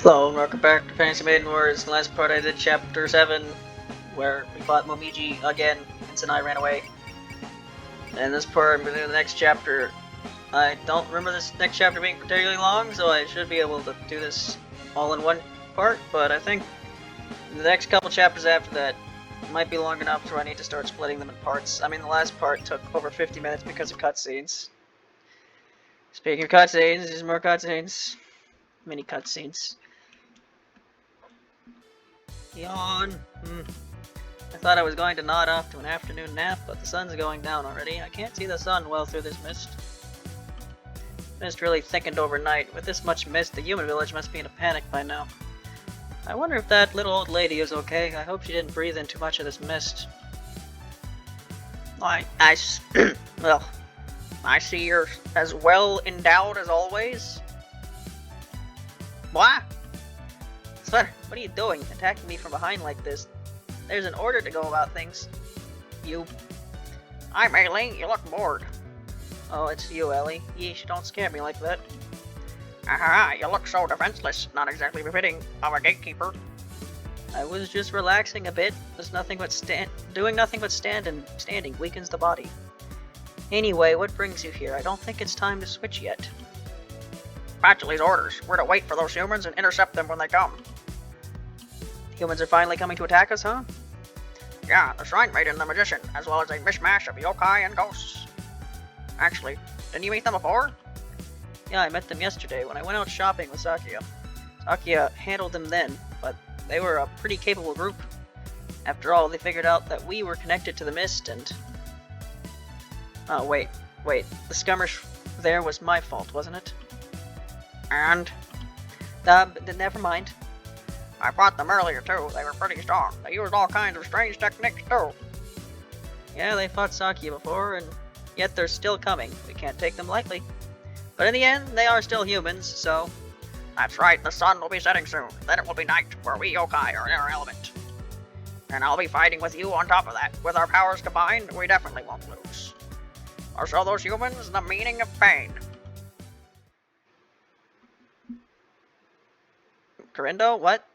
Hello and welcome back to Fantasy Maiden Wars. Last part I did chapter 7, where we fought Momiji again, and I ran away. And this part I'm going to do the next chapter. I don't remember this next chapter being particularly long, so I should be able to do this all in one part, but I think the next couple chapters after that might be long enough so I need to start splitting them in parts. I mean, the last part took over 50 minutes because of cutscenes. Speaking of cutscenes, there's more cutscenes. Mini cutscenes. Yawn. I thought I was going to nod off to an afternoon nap, but the sun's going down already. I can't see the sun well through this mist. Mist really thickened overnight. With this much mist, the human village must be in a panic by now. I wonder if that little old lady is okay. I hope she didn't breathe in too much of this mist. Well, I see you're as well endowed as always. What? Sweater, what are you doing? Attacking me from behind like this? There's an order to go about things. You. Hi, Maylene, you look bored. Oh, it's you, Ellie. Yeesh, don't scare me like that. Aha, you look so defenseless. Not exactly befitting of a gatekeeper. I was just relaxing a bit. There's nothing but doing nothing but standing weakens the body. Anyway, what brings you here? I don't think it's time to switch yet. Bachelor's orders. We're to wait for those humans and intercept them when they come. The humans are finally coming to attack us, huh? Yeah, the Shrine Maiden and the Magician, as well as a mishmash of yokai and ghosts. Actually, didn't you meet them before? Yeah, I met them yesterday when I went out shopping with Sakia. Sakia handled them then, but they were a pretty capable group. After all, they figured out that we were connected to the mist and... Oh, wait. The skirmish there was my fault, wasn't it? And? Never mind. I fought them earlier too. They were pretty strong. They used all kinds of strange techniques too. Yeah, they fought Sakia before, and yet they're still coming. We can't take them lightly. But in the end, they are still humans, so... That's right, the sun will be setting soon. Then it will be night, where we yokai are in our element. And I'll be fighting with you on top of that. With our powers combined, we definitely won't lose. Or show those humans the meaning of pain. Corindo, what?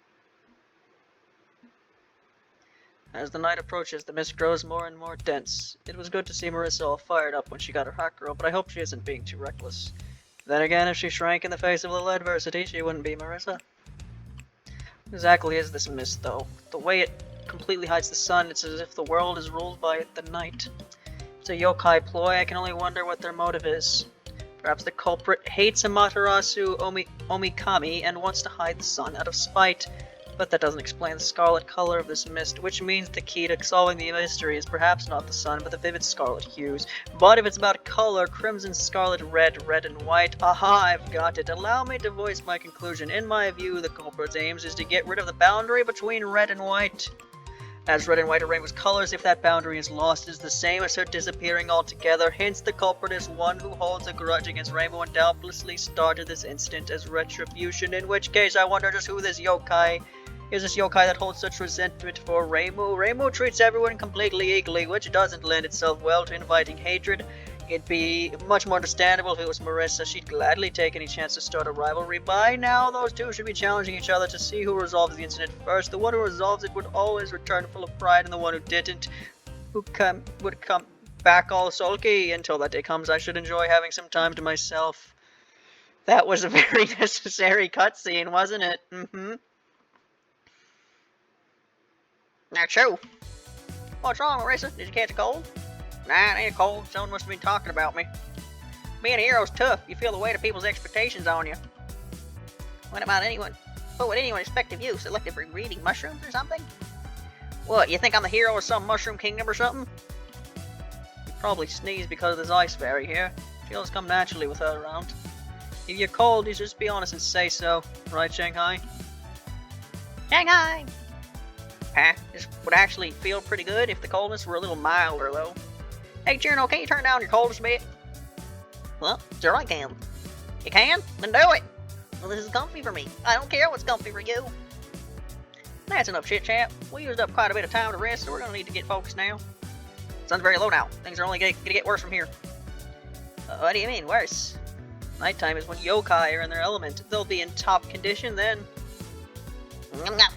As the night approaches, the mist grows more and more dense. It was good to see Marisa all fired up when she got her hot girl, but I hope she isn't being too reckless. Then again, if she shrank in the face of a little adversity, she wouldn't be Marisa. What exactly is this mist, though? The way it completely hides the sun, it's as if the world is ruled by the night. It's a yokai ploy. I can only wonder what their motive is. Perhaps the culprit hates Amaterasu Omikami and wants to hide the sun out of spite. But that doesn't explain the scarlet color of this mist, which means the key to solving the mystery is perhaps not the sun, but the vivid scarlet hues. But if it's about color, crimson, scarlet, red, red and white, aha, I've got it. Allow me to voice my conclusion. In my view, the culprit's aims is to get rid of the boundary between red and white. As red and white are Reimu's colors, if that boundary is lost, it is the same as her disappearing altogether. Hence, the culprit is one who holds a grudge against Reimu and doubtlessly started this incident as retribution, in which case I wonder just who this yokai is. This yokai that holds such resentment for Reimu. Reimu treats everyone completely equally, which doesn't lend itself well to inviting hatred. It'd be much more understandable if it was Marisa. She'd gladly take any chance to start a rivalry. By now, those two should be challenging each other to see who resolves the incident first. The one who resolves it would always return full of pride, and the one who didn't would come back all sulky. Until that day comes, I should enjoy having some time to myself. That was a very necessary cutscene, wasn't it? Now, Chew. What's wrong, Marisa? Did you catch a cold? Nah, it ain't a cold. Someone must have been talking about me. Being a hero's tough. You feel the weight of people's expectations on you. What about anyone? What would anyone expect of you? Selected for reading mushrooms or something? What, you think I'm the hero of some mushroom kingdom or something? You probably sneeze because of this ice fairy here. Feels come naturally with her around. If you're cold, you just be honest and say so. Right, Shanghai? Shanghai! This would actually feel pretty good if the coldness were a little milder, though. Hey, Cherno, can you turn down your coldness a bit? Well, sure I can. You can? Then do it! Well, this is comfy for me. I don't care what's comfy for you. That's enough chit-chat. We used up quite a bit of time to rest, so we're gonna need to get focused now. Sun's very low now. Things are only gonna get worse from here. What do you mean, worse? Nighttime is when yokai are in their element. They'll be in top condition then. Nyum, nyum.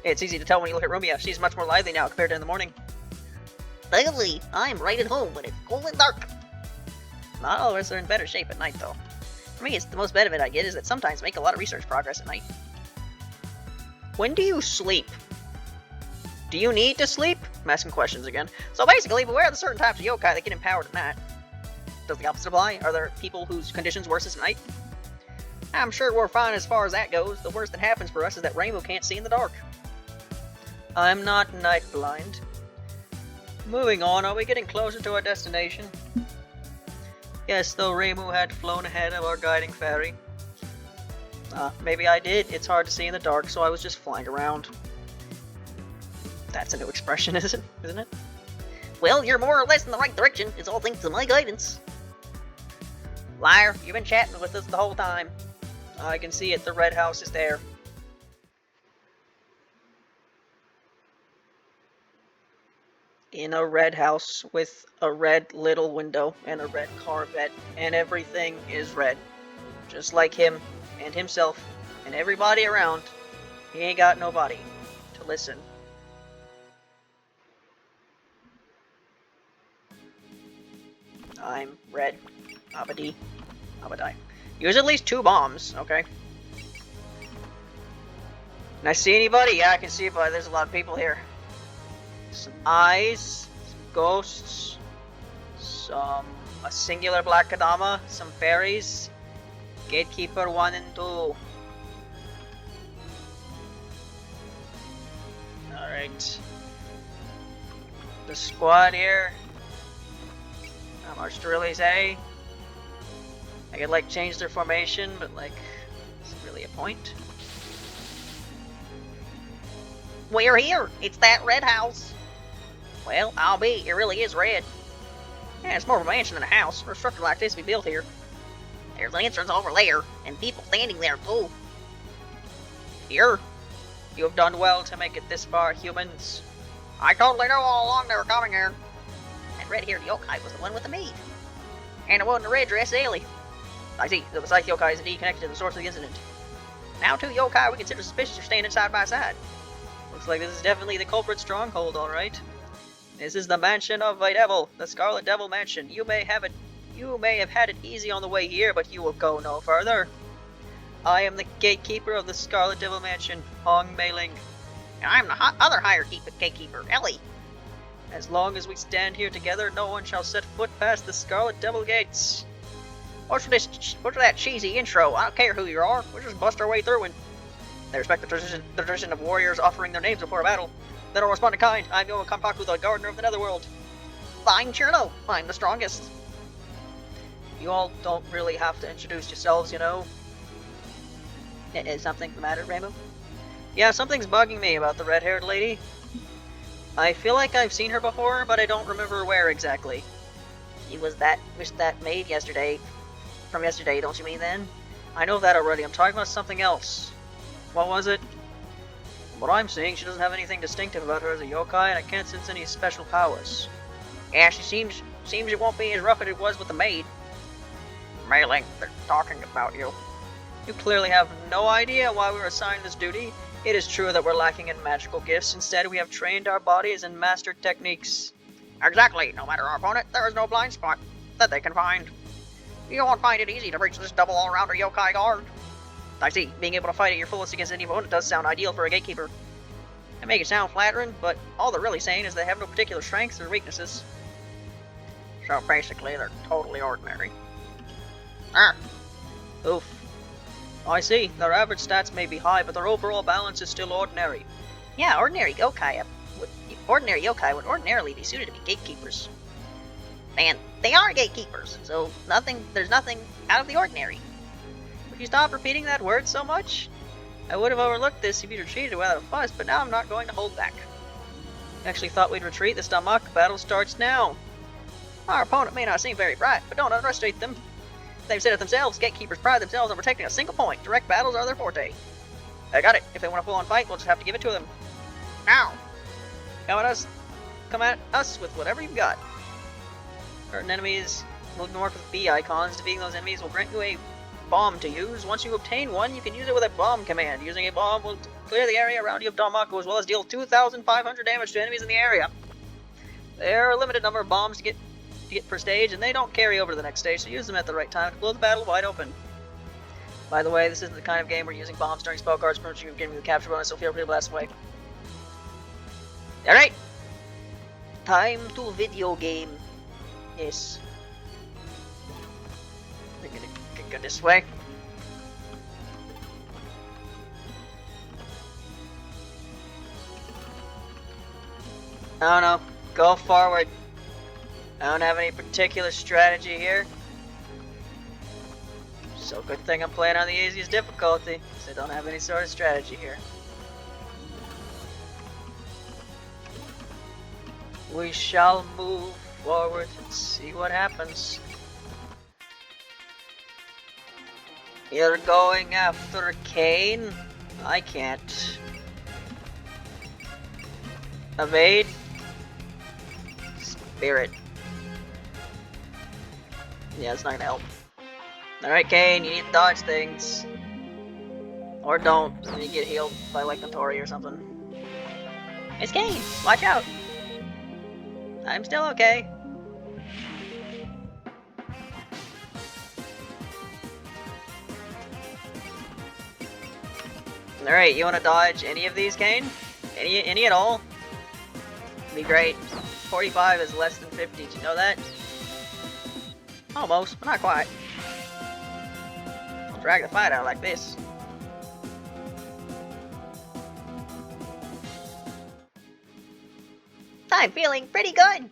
It's easy to tell when you look at Rumia. She's much more lively now compared to in the morning. Lively. I'm right at home, but it's cold and dark. Not all of us are in better shape at night, though. For me, it's the most benefit I get is that sometimes I make a lot of research progress at night. When do you sleep? Do you need to sleep? I'm asking questions again. So basically, beware of the certain types of yokai that get empowered at night. Does the opposite apply? Are there people whose conditions worsen at night? I'm sure we're fine as far as that goes. The worst that happens for us is that Reimu can't see in the dark. I'm not night blind. Moving on, are we getting closer to our destination? Yes, though Reimu had flown ahead of our guiding fairy. Maybe I did. It's hard to see in the dark, so I was just flying around. That's a new expression, isn't it? Well, you're more or less in the right direction. It's all thanks to my guidance. Liar, you've been chatting with us the whole time. I can see it. The red house is there. In a red house with a red little window and a red Corvette, and everything is red. Just like him and himself and everybody around. He ain't got nobody to listen. I'm red. Abadi. Abadai. Use at least 2 bombs, okay? Can I see anybody? Yeah, I can see it, but there's a lot of people here. Some eyes, some ghosts, a singular black Kadama, some fairies, Gatekeeper 1 and 2. Alright. The squad here. How much to really say? I could like change their formation, but like, is it really a point? We're here. It's that red house. Well, I'll be. It really is red. Yeah, it's more of a mansion than a house. For a structure like this to be built here. There's an entrance over there, and people standing there too. Here? You have done well to make it this far, humans. I totally knew all along they were coming here. That red-haired yokai was the one with the maid. And the one in the red dress, Ellie. I see. The Psych yokai is indeed connected to the source of the incident. Now 2 yokai we consider suspicious are standing side by side. Looks like this is definitely the culprit's stronghold, alright. This is the mansion of a devil, the Scarlet Devil Mansion. You may have had it easy on the way here, but you will go no further. I am the gatekeeper of the Scarlet Devil Mansion, Hong Mei-ling. And I'm the other higher gatekeeper, Ellie. As long as we stand here together, no one shall set foot past the Scarlet Devil Gates. What's for that cheesy intro? I don't care who you are. We'll just bust our way through and... They respect the tradition of warriors offering their names before a battle. They don't respond in kind. I'm going to come talk with the gardener of the netherworld. Fine, Cherno. I'm the strongest. You all don't really have to introduce yourselves, you know. Is something the matter, Reimu? Yeah, something's bugging me about the red-haired lady. I feel like I've seen her before, but I don't remember where exactly. She was that maid yesterday. From yesterday, don't you mean then? I know that already. I'm talking about something else. What was it? From what I'm seeing, she doesn't have anything distinctive about her as a yokai, and I can't sense any special powers. Yeah, she seems it won't be as rough as it was with the maid. Mei-ling, they're talking about you. You clearly have no idea why we were assigned this duty. It is true that we're lacking in magical gifts. Instead, we have trained our bodies and mastered techniques. Exactly. No matter our opponent, there is no blind spot that they can find. You won't find it easy to reach this double all-rounder yokai guard. I see. Being able to fight at your fullest against any opponent does sound ideal for a gatekeeper. I make it sound flattering, but all they're really saying is they have no particular strengths or weaknesses. So basically, they're totally ordinary. Oof. I see. Their average stats may be high, but their overall balance is still ordinary. Yeah, ordinary yokai would ordinarily be suited to be gatekeepers. And they are gatekeepers, so there's nothing out of the ordinary. Would you stop repeating that word so much? I would have overlooked this if you'd retreated without a fuss, but now I'm not going to hold back. I actually thought we'd retreat. The stomach battle starts now. Our opponent may not seem very bright, but don't underestimate them. They've said it themselves, gatekeepers pride themselves on protecting a single point. Direct battles are their forte. I got it. If they want a full-on fight, we'll just have to give it to them. Now! Come at us with whatever you've got. Certain enemies will marked with B icons. Defeating those enemies will grant you a bomb to use. Once you obtain one, you can use it with a bomb command. Using a bomb will clear the area around you of Damaku, as well as deal 2,500 damage to enemies in the area. There are a limited number of bombs to get per stage, and they don't carry over to the next stage, so use them at the right time to blow the battle wide open. By the way, this isn't the kind of game where using bombs during spell cards permits you giving the capture bonus, so feel free to blast away. Alright! Time to video game. Yes. We're gonna go this way. I don't know. Go forward. I don't have any particular strategy here. So good thing I'm playing on the easiest difficulty, because I don't have any sort of strategy here. We shall move forward and see what happens. You're going after Kane? I can't. Evade. Spirit. Yeah, it's not gonna help. Alright, Kane, you need to dodge things. Or don't, so you get healed by like Notori or something. It's Kane! Watch out! I'm still okay. Alright, you wanna dodge any of these, Kane? Any at all? Be great. 45 is less than 50, did you know that? Almost, but not quite. I'll drag the fight out like this. I'm feeling pretty good.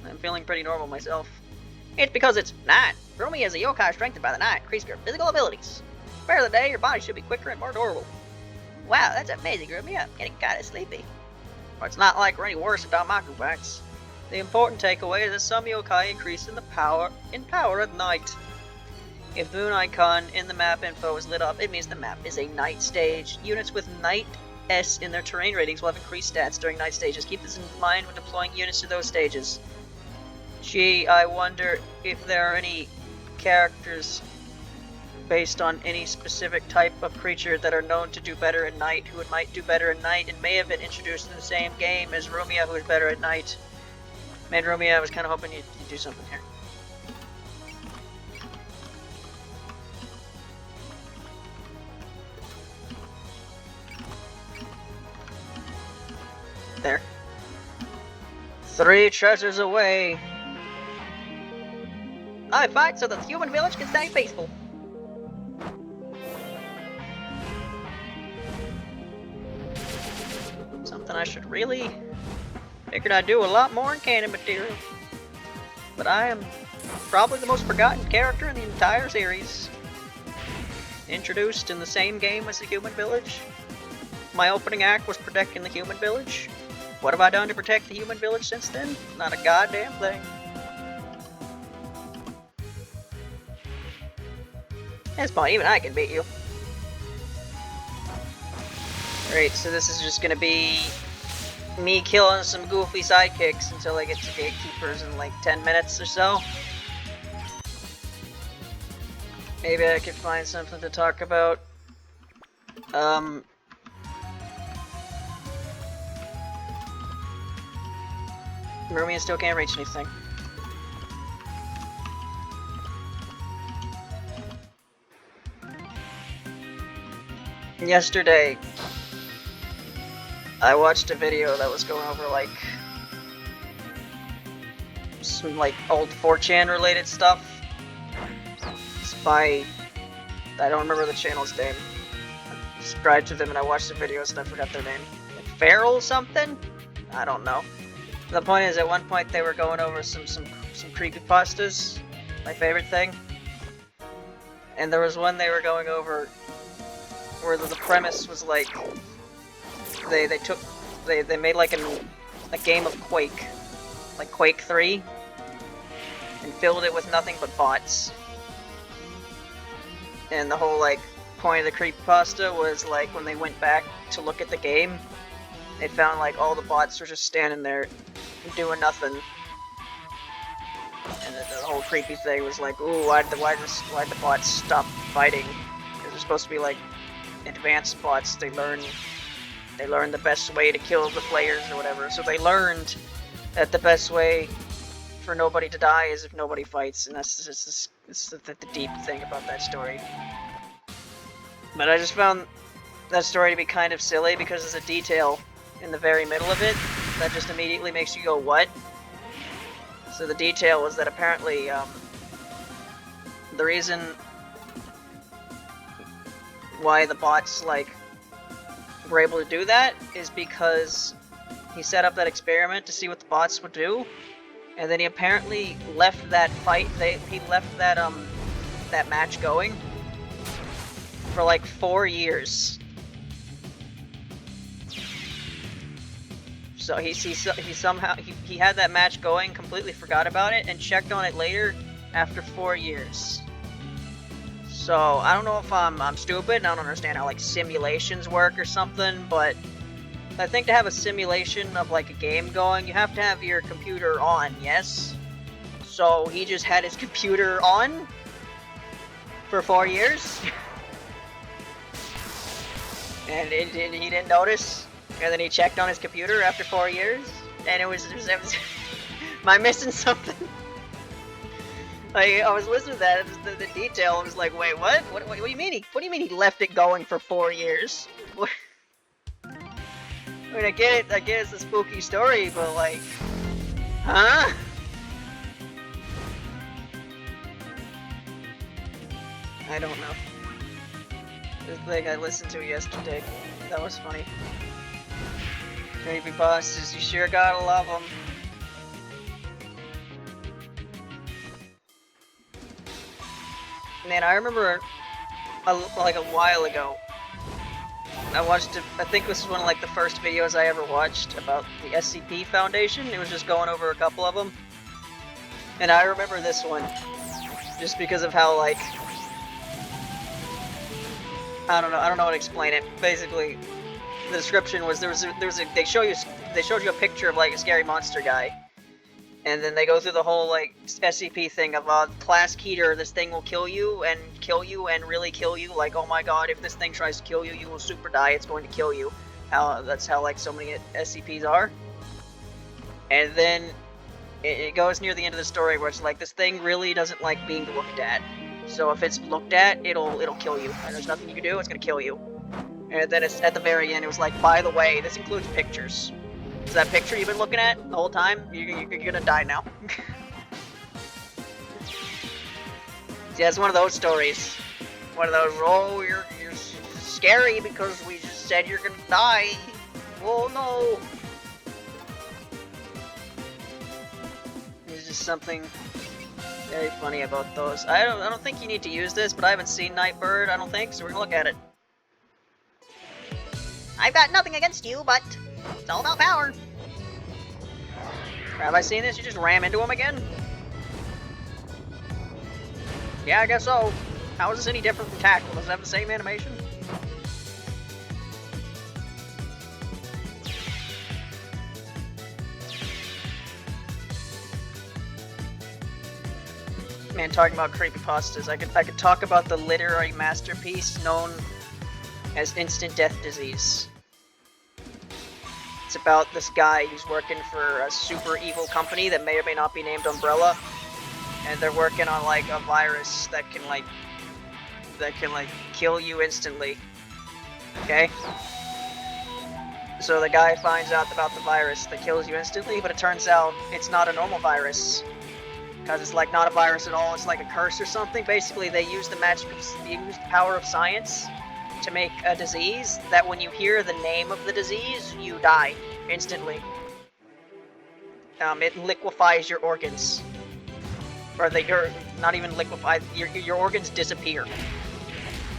I'm feeling pretty normal myself. It's because it's night. Rumi is a yokai strengthened by the night. Increase your physical abilities. Spare the day, your body should be quicker and more durable. Wow, that's amazing, Rumi. I'm getting kinda sleepy. Well, it's not like we're any worse at Damaku fights. The important takeaway is that some yokai increase in power at night. If the moon icon in the map info is lit up, it means the map is a night stage. Units with night S in their terrain ratings will have increased stats during night stages. Keep this in mind when deploying units to those stages. Gee, I wonder if there are any characters based on any specific type of creature that are known to do better at night, who might do better at night and may have been introduced in the same game as Rumia, who is better at night. Man, Rumia, I was kind of hoping you'd do something here. There. 3 treasures away. I fight so that the human village can stay peaceful. Something I should really... Figured I'd do a lot more in canon material. But I am probably the most forgotten character in the entire series. Introduced in the same game as the human village. My opening act was protecting the human village. What have I done to protect the human village since then? Not a goddamn thing. At this point, even I can beat you. Alright, so this is just gonna be me killing some goofy sidekicks until I get to Gatekeepers in like 10 minutes or so. Maybe I could find something to talk about. Rumia still can't reach anything. Yesterday, I watched a video that was going over like some like old 4chan related stuff. It's by, I don't remember the channel's name. I subscribed to them and I watched the videos and I forgot their name. Like Feral something? I don't know. The point is, at one point they were going over some creepypastas, my favorite thing. And there was one they were going over where the premise was like they made like a game of Quake, like Quake 3, and filled it with nothing but bots. And the whole like point of the creepypasta was like when they went back to look at the game, they found like all the bots were just standing there doing nothing. And the whole creepy thing was like, ooh, why'd the bots stop fighting? Because they're supposed to be like advanced bots. They learn the best way to kill the players or whatever. So they learned that the best way for nobody to die is if nobody fights, and that's just the deep thing about that story. But I just found that story to be kind of silly because there's a detail in the very middle of it that just immediately makes you go, what? So the detail was that apparently the reason why the bots like were able to do that is because he set up that experiment to see what the bots would do, and then he apparently left that fight. He left that that match going for like 4 years. So he somehow had that match going, completely forgot about it, and checked on it later after 4 years. So I don't know if I'm stupid and I don't understand how like simulations work or something, but I think to have a simulation of like a game going, you have to have your computer on, yes? So he just had his computer on for 4 years, and he didn't notice. And then he checked on his computer after 4 years, and it was am I missing something? Like, I was listening to that, the detail, I was like, wait, what? What do you mean? What do you mean he left it going for 4 years? What? I mean, I get it's a spooky story, but like, huh? I don't know. This thing I listened to yesterday, that was funny. Creepypastas, you sure gotta love them. Man, I remember like a while ago, I watched it. I think this was one of like the first videos I ever watched about the SCP Foundation. It was just going over a couple of them, and I remember this one just because of how like I don't know how to explain it. Basically, the description was they showed you a picture of like a scary monster guy, and then they go through the whole like SCP thing of class Keter, this thing will kill you and really kill you. Like, oh my god, if this thing tries to kill you, you will super die. It's going to kill you. That's how like so many SCPs are. And then it goes near the end of the story where it's like this thing really doesn't like being looked at. So if it's looked at, it'll kill you, and there's nothing you can do. It's gonna kill you. And then it's at the very end. It was like, by the way, this includes pictures. So that picture you've been looking at the whole time, you're gonna die now. Yeah, it's one of those stories. One of those, oh, you're scary because we just said you're gonna die. Oh no. There's just something very funny about those. I don't think you need to use this, but I haven't seen Nightbird, I don't think, so we're gonna look at it. I've got nothing against you, but it's all about power. Have I seen this? You just ram into him again? Yeah, I guess so. How is this any different from Tackle? Does it have the same animation? Man, talking about creepypastas, I could talk about the literary masterpiece known as Instant Death Disease. It's about this guy who's working for a super evil company that may or may not be named Umbrella, and they're working on like a virus that can kill you instantly. Okay? So the guy finds out about the virus that kills you instantly, but it turns out it's not a normal virus. Because it's like not a virus at all, it's like a curse or something. Basically, they use the power of science to make a disease that when you hear the name of the disease, you die instantly. It liquefies your organs. Or you're not even liquefied, your organs disappear.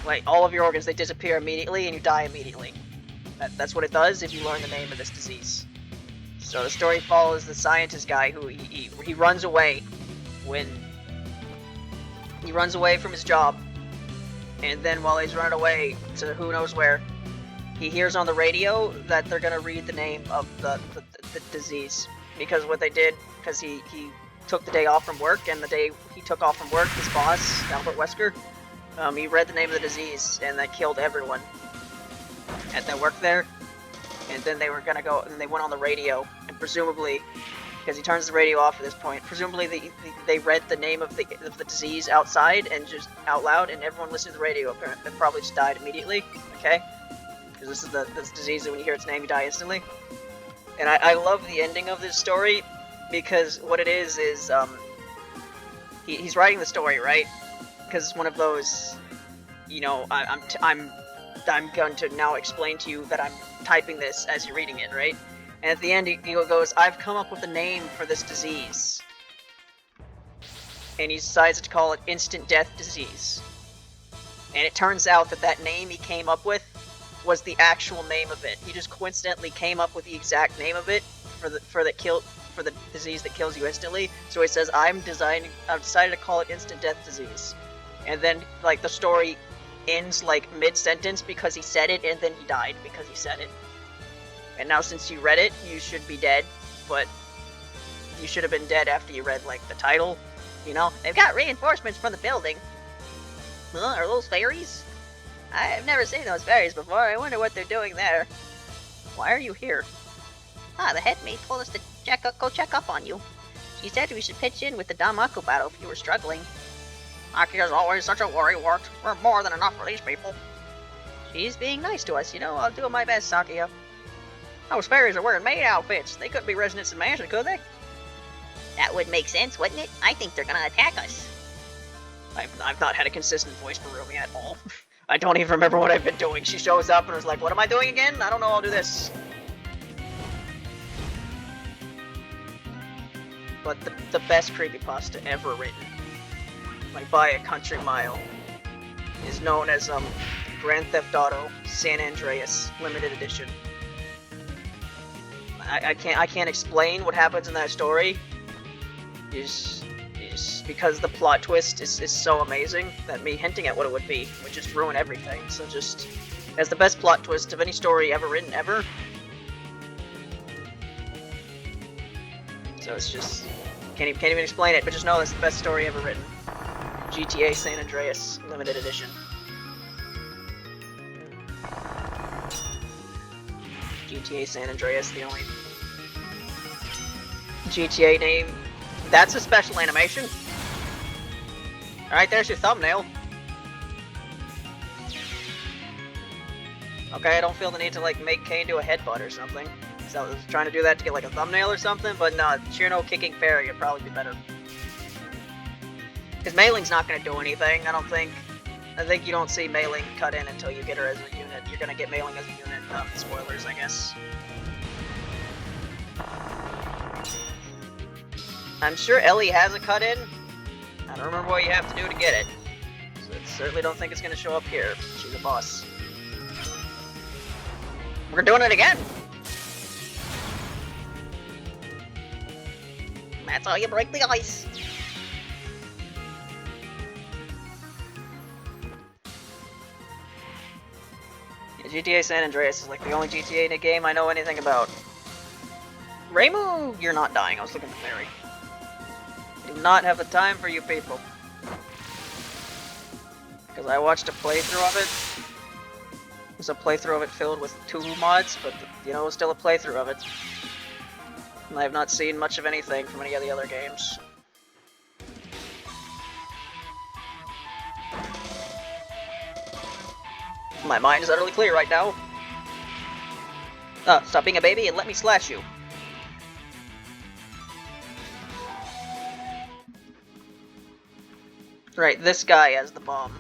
Like, all of your organs, they disappear immediately and you die immediately. That's what it does if you learn the name of this disease. So the story follows the scientist guy who he runs away when he runs away from his job, and then while he's running away to who knows where, he hears on the radio that they're gonna read the name of the disease, because what they did, because he took the day off from work, and the day he took off from work, his boss, Albert Wesker, he read the name of the disease, and that killed everyone that worked there. And then they were gonna go, and they went on the radio, and presumably, because he turns the radio off at this point, presumably they read the name of the disease outside and just out loud, and everyone listening to the radio apparently probably just died immediately. Okay, because this is this disease that when you hear its name, you die instantly. And I love the ending of this story because what it is he's writing the story, right? Because it's one of those, you know, I'm going to now explain to you that I'm typing this as you're reading it, right? And at the end, he goes, I've come up with a name for this disease. And he decides to call it instant death disease. And it turns out that name he came up with was the actual name of it. He just coincidentally came up with the exact name of it for the disease that kills you instantly. So he says, I've decided to call it instant death disease. And then, like, the story ends, like, mid-sentence because he said it, and then he died because he said it. And now since you read it, you should be dead, but you should have been dead after you read, like, the title, you know? They've got reinforcements from the building. Are those fairies? I've never seen those fairies before. I wonder what they're doing there. Why are you here? The headmate told us to go check up on you. She said we should pitch in with the Damaku battle if you were struggling. Akia's always such a worrywart. We're more than enough for these people. She's being nice to us, you know. I'll do my best, Sakia. Those fairies are wearing maid outfits. They couldn't be residents in Mansion, could they? That would make sense, wouldn't it? I think they're gonna attack us. I've not had a consistent voice for Rumi at all. I don't even remember what I've been doing. She shows up and was like, what am I doing again? I don't know, I'll do this. But the best creepypasta ever written, like by a country mile, is known as Grand Theft Auto San Andreas Limited Edition. I can't explain what happens in that story. Is because the plot twist is so amazing that me hinting at what it would be would just ruin everything. So just as the best plot twist of any story ever written ever. So it's just can't even explain it, but just know that's the best story ever written. GTA San Andreas Limited Edition. GTA San Andreas, the only GTA name. That's a special animation. Alright, there's your thumbnail. Okay, I don't feel the need to, like, make Kane do a headbutt or something. So I was trying to do that to get, like, a thumbnail or something, but no, Chirno kicking Fairy would probably be better. Because Mailing's not going to do anything, I don't think. I think you don't see Mailing cut in until you get her as a unit. You're going to get Mailing as a unit. Spoilers, I guess. I'm sure Ellie has a cut in. I don't remember what you have to do to get it. So I certainly don't think it's going to show up here. She's a boss. We're doing it again! That's how you break the ice. Yeah, GTA San Andreas is like the only GTA in a game I know anything about. Reimu, you're not dying. I was looking for Fairy. I do not have the time for you people. Because I watched a playthrough of it. It was a playthrough of it filled with 2 mods, but, you know, it was still a playthrough of it. And I have not seen much of anything from any of the other games. My mind is utterly clear right now. Stop being a baby and let me slash you. Right, this guy has the bomb.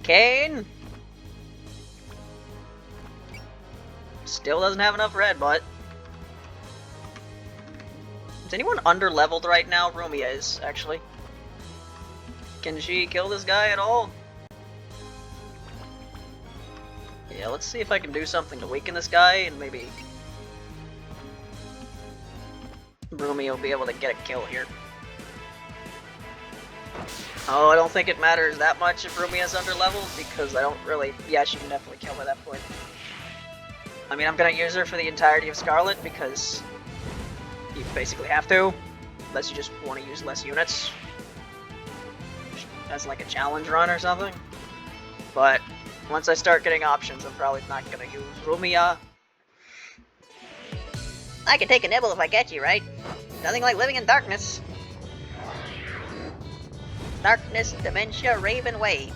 Kane! Still doesn't have enough red, but... Is anyone under-leveled right now? Rumia is, actually. Can she kill this guy at all? Yeah, let's see if I can do something to weaken this guy, and maybe... Rumia will be able to get a kill here. Oh, I don't think it matters that much if Rumia's underleveled, because I don't really... Yeah, she can definitely kill by that point. I mean, I'm gonna use her for the entirety of Scarlet, because you basically have to. unless you just want to use less units as like a challenge run or something. But once I start getting options, I'm probably not gonna use Rumia. I can take a nibble if I get you, right? Nothing like living in darkness. Darkness, dementia, Raven Way.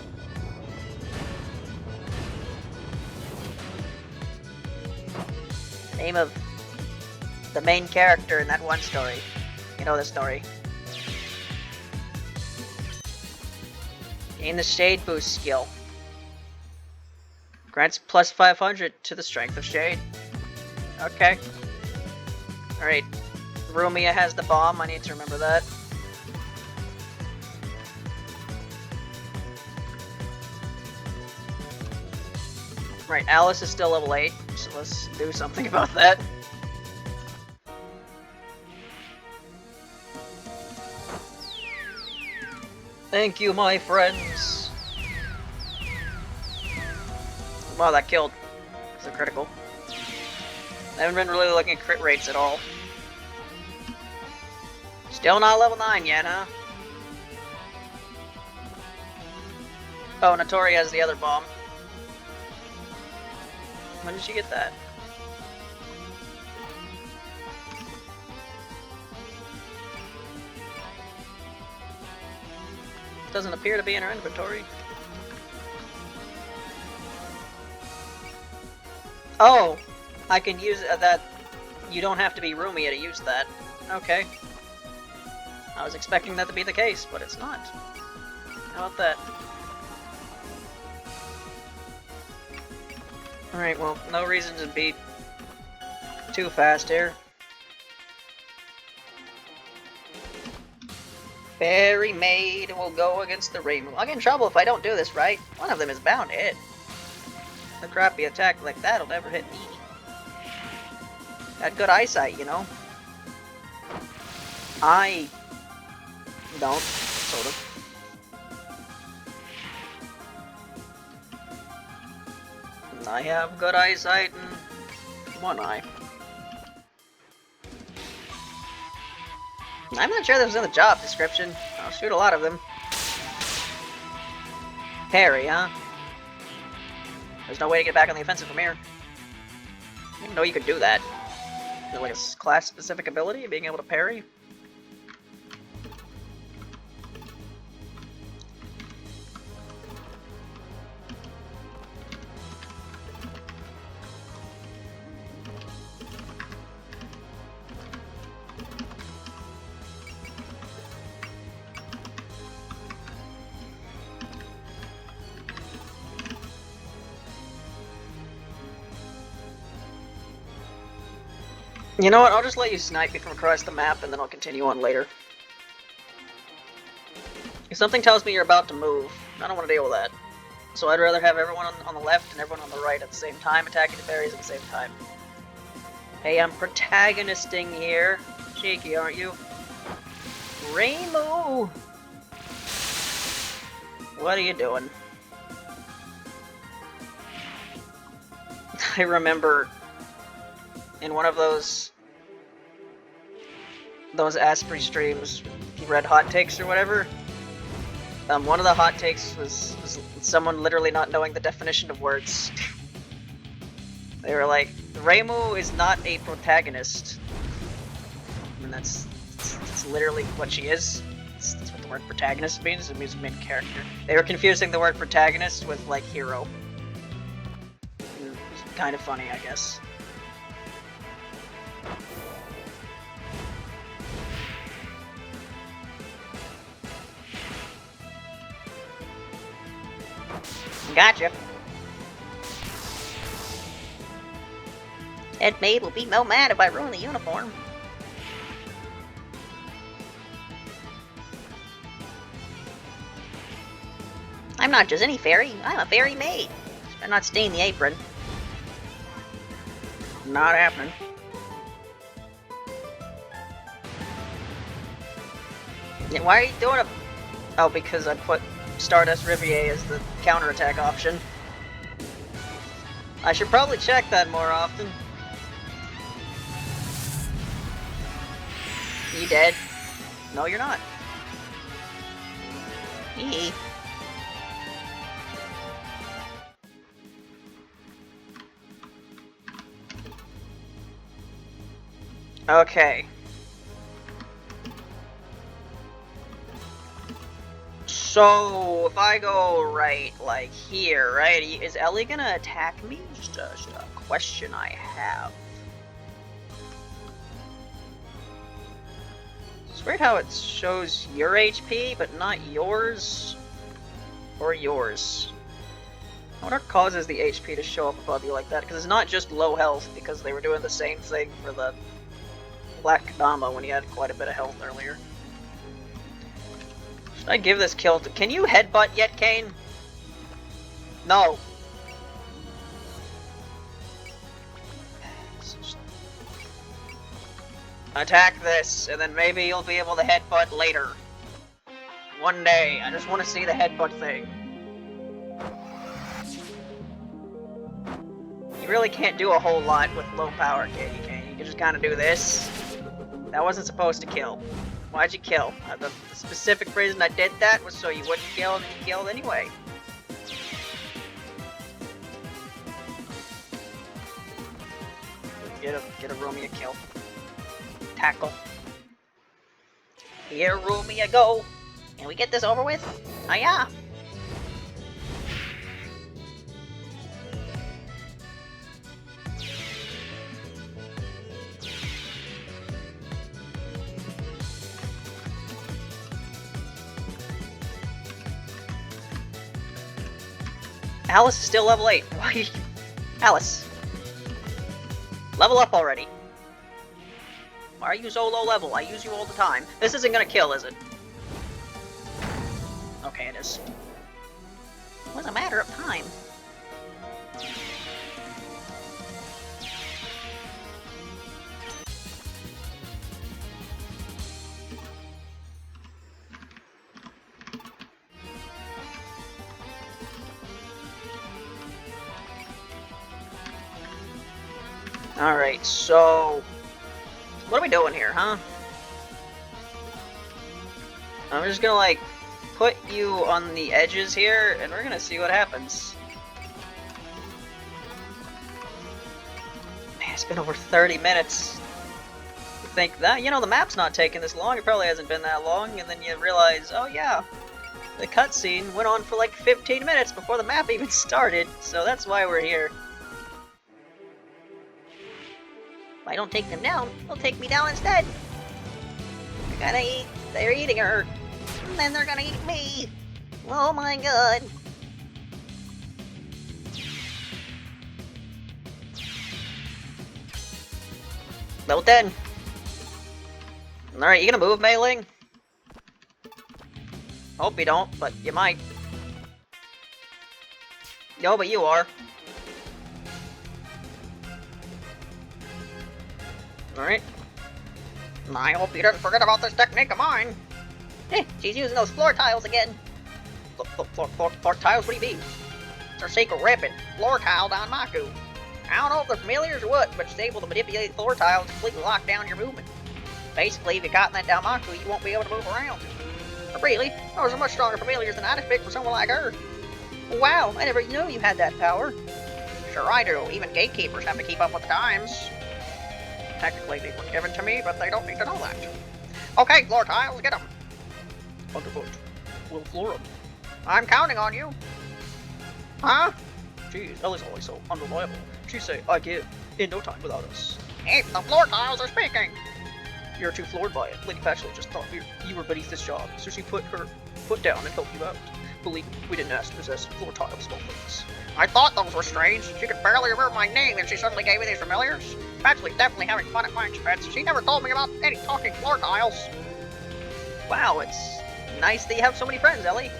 The name of the main character in that one story. You know the story. Gain the Shade Boost skill. Grants plus 500 to the strength of Shade. Okay. Alright. Rumia has the bomb, I need to remember that. Right, Alice is still level 8, so let's do something about that. Thank you, my friends. Wow, that killed. It's a critical. I haven't been really looking at crit rates at all. Still not level 9 yet, huh? Oh, Notori has the other bomb. When did she get that? Doesn't appear to be in her inventory. Oh! I can use that. You don't have to be Rumia to use that. Okay. I was expecting that to be the case, but it's not. How about that? Alright, well, no reason to be too fast here. Fairy Maid will go against the Reimu. I'll get in trouble if I don't do this right. One of them is bound to hit. A crappy attack like that'll never hit me. Got good eyesight, you know? I don't, sort of. I have good eyesight in one eye. I'm not sure this was in the job description. I'll shoot a lot of them. Parry, huh? There's no way to get back on the offensive from here. I didn't know you could do that. Is it like a class-specific ability, being able to parry? You know what, I'll just let you snipe me from across the map and then I'll continue on later. If something tells me you're about to move, I don't want to deal with that. So I'd rather have everyone on the left and everyone on the right at the same time, attacking the fairies at the same time. Hey, I'm protagonisting here. Cheeky, aren't you? Reimu! What are you doing? I remember in one of those Asprey streams, he read hot takes or whatever. One of the hot takes was someone literally not knowing the definition of words. They were like, Reimu is not a protagonist. And that's literally what she is. That's what the word protagonist means. It means main character. They were confusing the word protagonist with, like, hero. It's kind of funny, I guess. Gotcha. Head maid will be no mad if I ruin the uniform. I'm not just any fairy, I'm a fairy maid. Better not stain the apron. Not happening. Yeah, why are you doing a... Oh, because I put Stardust Rivier as the counterattack option. I should probably check that more often. You dead? No, you're not. Hee. Okay. So, if I go right, like here, right, is Ellie gonna attack me? Just a question I have. It's weird how it shows your HP, but not yours. Or yours. I wonder what causes the HP to show up above you like that, because it's not just low health, because they were doing the same thing for the Black Kadama when he had quite a bit of health earlier. Should I give this kill to... Can you headbutt yet, Kane? No. Attack this, and then maybe you'll be able to headbutt later. One day. I just want to see the headbutt thing. You really can't do a whole lot with low power, Kane. You can just kind of do this. That wasn't supposed to kill. Why'd you kill? The specific reason I did that was so you wouldn't kill, and you killed anyway. Get a Romeo kill. Tackle. Here, Rumia, go. Can we get this over with? Ah, yeah. Alice is still level 8. Why? Alice. Level up already. Why are you so low level? I use you all the time. This isn't gonna kill, is it? Okay, it is. It was a matter of time. Alright, so... What are we doing here, huh? I'm just gonna, like, put you on the edges here, and we're gonna see what happens. Man, it's been over 30 minutes. You think that, you know, the map's not taking this long, it probably hasn't been that long, and then you realize, oh yeah, the cutscene went on for like 15 minutes before the map even started, so that's why we're here. If I don't take them down, they'll take me down instead. They're gonna eat. They're eating her. And then they're gonna eat me. Oh my god. Level 10. Alright, you gonna move, Mei Ling? Hope you don't, but you might. No, but you are. Alright. I hope you didn't forget about this technique of mine. She's using those floor tiles again. Floor tiles? What do you mean? It's her secret weapon, floor tile Danmaku. I don't know if they're familiar or what, but she's able to manipulate floor tiles to completely lock down your movement. Basically, if you got in that Danmaku, you won't be able to move around. But really, those are much stronger familiars than I'd expect for someone like her. Wow, I never knew you had that power. Sure I do. Even gatekeepers have to keep up with the times. Technically, they were given to me, but they don't need to know that. Okay, floor tiles, get them. Underfoot. We'll floor them. I'm counting on you. Huh? Jeez, Ellie's always so unreliable. She say, I give, in no time without us. Hey, the floor tiles are speaking. You're too floored by it. Lady Patchley just thought you were beneath this job, so she put her foot down and helped you out. Believe me, we didn't ask to possess floor tile small things. I thought those were strange. She could barely remember my name and she suddenly gave me these familiars. Patchley's definitely having fun at my expense. She never told me about any talking floor tiles. Wow, it's nice that you have so many friends, Ellie.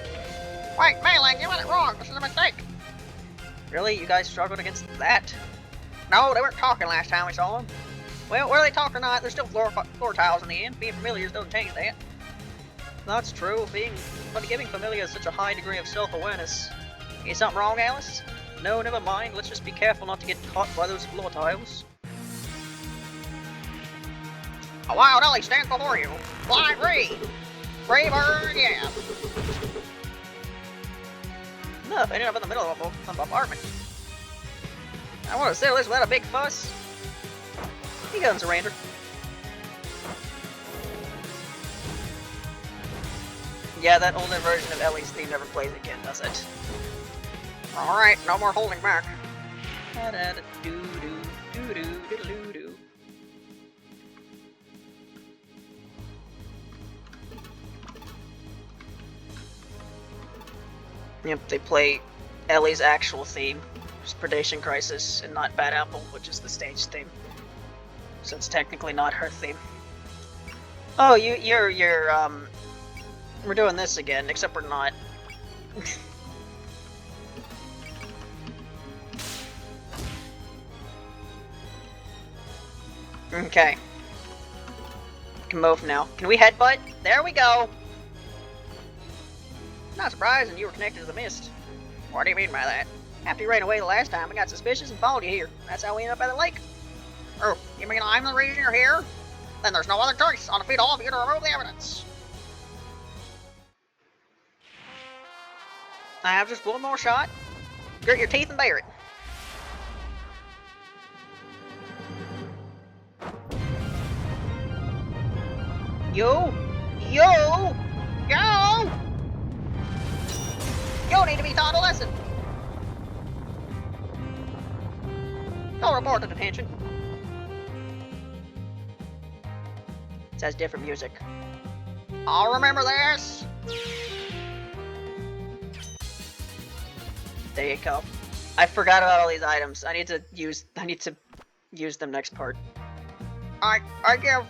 Wait, Mei Ling, you got it wrong. This is a mistake. Really? You guys struggled against that? No, they weren't talking last time we saw them. Well, whether they talk or not, they're still floor tiles in the end. Being familiars doesn't change that. That's true, but giving familiar such a high degree of self-awareness. Is something wrong, Alice? No, never mind. Let's just be careful not to get caught by those floor tiles. A wild Ellie stands before you. Fly free! Braver, yeah! No, I ended up in the middle of a bombardment. I want to settle this without a big fuss. He comes, Ranger. Yeah, that older version of Ellie's theme never plays again, does it? Alright, no more holding back. Da-da-da-doo-doo-doo-doo-doo-doo. Yep, they play Ellie's actual theme, which is Predation Crisis, and not Bad Apple, which is the stage theme. So it's technically not her theme. Oh, we're doing this again, except we're not. Okay. Can move now. Can we headbutt? There we go! Not surprising you were connected to the mist. What do you mean by that? After you ran away the last time, I got suspicious and followed you here. That's how we ended up by the lake. Oh, you mean I'm the reason you're here? Then there's no other choice. I'll defeat all of you to remove the evidence. I have just one more shot. Grit your teeth and bear it. Yo! Yo! Go! You need to be taught a lesson. I'll report to detention. It says different music. I'll remember this. There you go. I forgot about all these items. I need to use them next part. I give.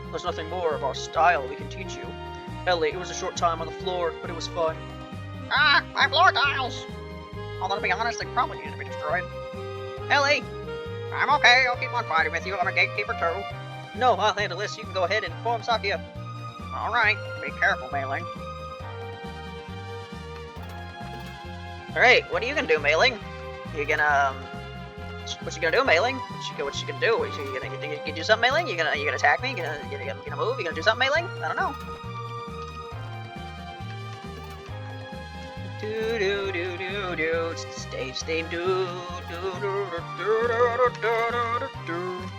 There's nothing more of our style we can teach you. Ellie, it was a short time on the floor, but it was fun. Ah, my floor tiles. Although to be honest, they probably need to be destroyed. Ellie! I'm okay. I'll keep on fighting with you. I'm a gatekeeper too. No, I'll handle this. You can go ahead and inform Sakia. All right. Be careful, Mailing. Alright, what are you gonna do, Mailing? You gonna, what you gonna do, Mailing? What you gonna do? You gonna do something, Mailing? You gonna attack me? You gonna move? You gonna do something, Mailing? I don't know. Do do do do do. Stage theme. Do do do do do do do do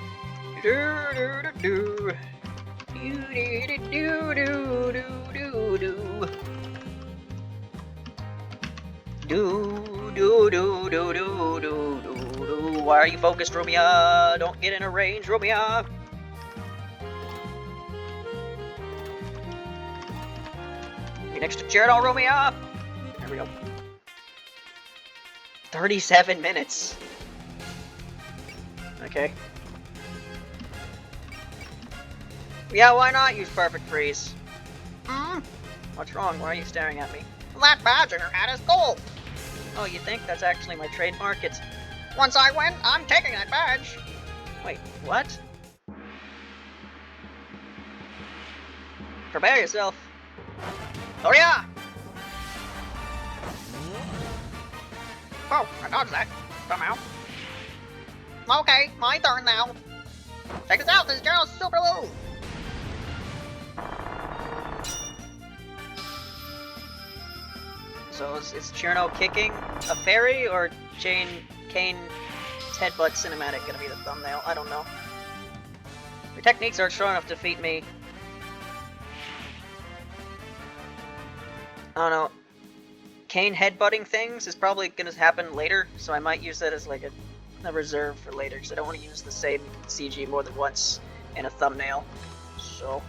do do do do do. Do do do do do do do do. Why are you focused, Romeo? Don't get in a range, Romeo. You next to Jared, Romeo. There we go. 37 minutes. Okay. Yeah, why not use Perfect Freeze? What's wrong? Why are you staring at me? That badge in your hat is gold. Oh, you think that's actually my trademark? It's... Once I win, I'm taking that badge. Wait, what? Prepare yourself. Oh yeah! Oh, I dodged that. Somehow. Okay, my turn now. Check this out, this is Gerald's super move. So is Cherno kicking a fairy or Kane's headbutt cinematic gonna be the thumbnail? I don't know. Your techniques aren't strong enough to defeat me. I don't know. Kane headbutting things is probably gonna happen later, so I might use that as like a reserve for later, because I don't want to use the same CG more than once in a thumbnail. So